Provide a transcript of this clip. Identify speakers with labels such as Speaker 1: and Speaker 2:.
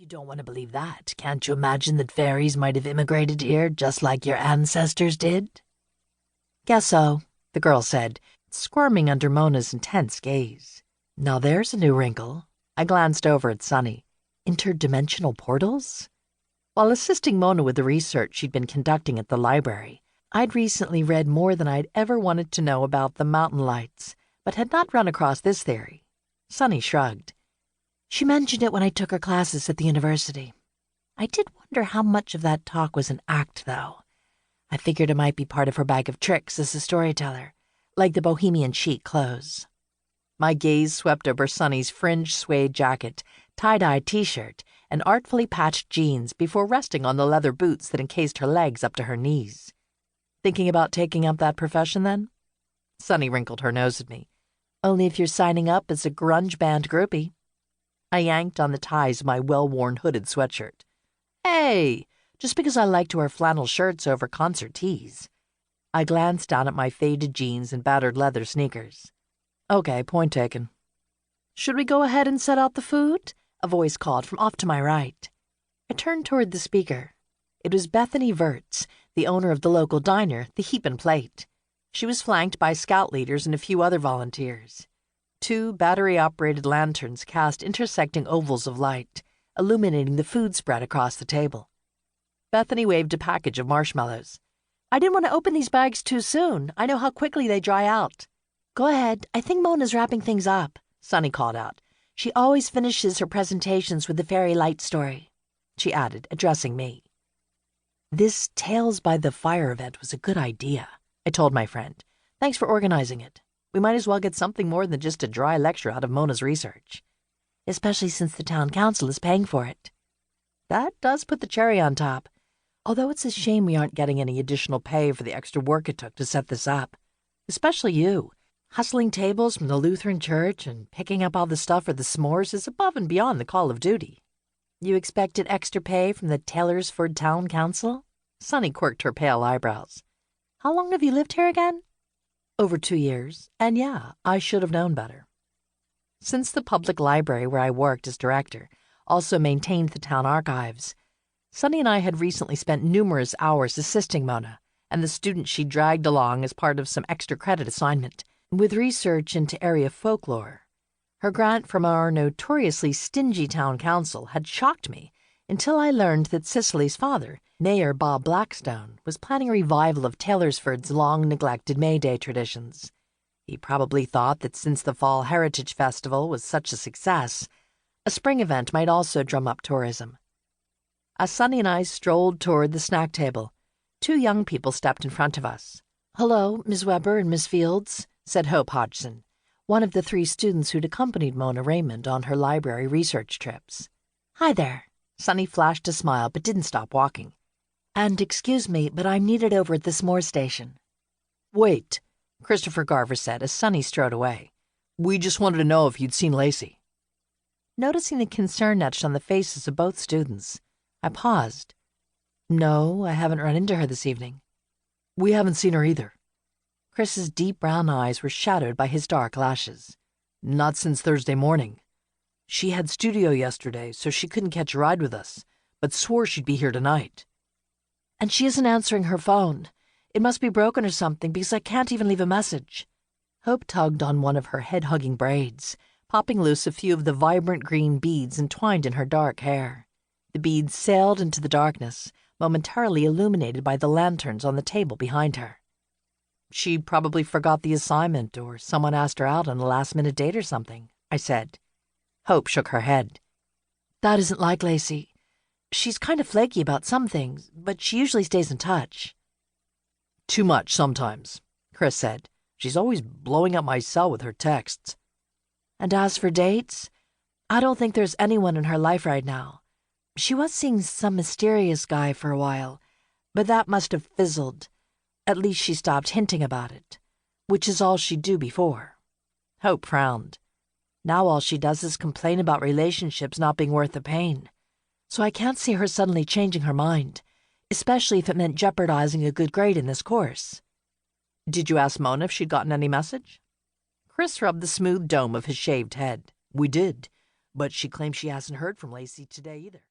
Speaker 1: You don't want to believe that. Can't you imagine that fairies might have immigrated here just like your ancestors did? Guess so, the girl said, squirming under Mona's intense gaze. Now there's a new wrinkle. I glanced over at Sunny. Interdimensional portals? While assisting Mona with the research she'd been conducting at the library, I'd recently read more than I'd ever wanted to know about the mountain lights, but had not run across this theory. Sunny shrugged. She mentioned it when I took her classes at the university. I did wonder how much of that talk was an act, though. I figured it might be part of her bag of tricks as a storyteller, like the bohemian chic clothes. My gaze swept over Sunny's fringed suede jacket, tie-dye t-shirt, and artfully patched jeans before resting on the leather boots that encased her legs up to her knees. Thinking about taking up that profession, then? Sunny wrinkled her nose at me. Only if you're signing up as a grunge band groupie. I yanked on the ties of my well-worn hooded sweatshirt. Hey, just because I like to wear flannel shirts over concert tees. I glanced down at my faded jeans and battered leather sneakers. Okay, point taken. Should we go ahead and set out the food? A voice called from off to my right. I turned toward the speaker. It was Bethany Vertz, the owner of the local diner, the Heap and Plate. She was flanked by scout leaders and a few other volunteers. 2 battery-operated lanterns cast intersecting ovals of light, illuminating the food spread across the table. Bethany waved a package of marshmallows. I didn't want to open these bags too soon. I know how quickly they dry out. Go ahead. I think Mona's wrapping things up, Sunny called out. She always finishes her presentations with the fairy light story, she added, addressing me. This Tales by the Fire event was a good idea, I told my friend. Thanks for organizing it. We might as well get something more than just a dry lecture out of Mona's research. Especially since the town council is paying for it. That does put the cherry on top. Although it's a shame we aren't getting any additional pay for the extra work it took to set this up. Especially you. Hustling tables from the Lutheran church and picking up all the stuff for the s'mores is above and beyond the call of duty. You expected extra pay from the Taylorsford town council? Sunny quirked her pale eyebrows. How long have you lived here again? Over 2 years, and yeah, I should have known better. Since the public library where I worked as director also maintained the town archives, Sunny and I had recently spent numerous hours assisting Mona and the students she dragged along as part of some extra credit assignment with research into area folklore. Her grant from our notoriously stingy town council had shocked me until I learned that Cicely's father, Mayor Bob Blackstone, was planning a revival of Taylorsford's long-neglected May Day traditions. He probably thought that since the Fall Heritage Festival was such a success, a spring event might also drum up tourism. As Sunny and I strolled toward the snack table, 2 young people stepped in front of us. Hello, Ms. Weber and Miss Fields, said Hope Hodgson, one of the 3 students who'd accompanied Mona Raymond on her library research trips. Hi there. Sunny flashed a smile but didn't stop walking. And excuse me, but I'm needed over at the s'more station. Wait, Christopher Garver said as Sunny strode away. We just wanted to know if you'd seen Lacey. Noticing the concern etched on the faces of both students, I paused. No, I haven't run into her this evening. We haven't seen her either. Chris's deep brown eyes were shadowed by his dark lashes. Not since Thursday morning. She had studio yesterday, so she couldn't catch a ride with us, but swore she'd be here tonight. And she isn't answering her phone. It must be broken or something because I can't even leave a message. Hope tugged on one of her head-hugging braids, popping loose a few of the vibrant green beads entwined in her dark hair. The beads sailed into the darkness, momentarily illuminated by the lanterns on the table behind her. She probably forgot the assignment, or someone asked her out on a last-minute date or something, I said. Hope shook her head. That isn't like Lacey. She's kind of flaky about some things, but she usually stays in touch. Too much sometimes, Chris said. She's always blowing up my cell with her texts. And as for dates, I don't think there's anyone in her life right now. She was seeing some mysterious guy for a while, but that must have fizzled. At least she stopped hinting about it, which is all she'd do before. Hope frowned. Now all she does is complain about relationships not being worth the pain. So I can't see her suddenly changing her mind, especially if it meant jeopardizing a good grade in this course. Did you ask Mona if she'd gotten any message? Chris rubbed the smooth dome of his shaved head. We did, but she claims she hasn't heard from Lacey today either.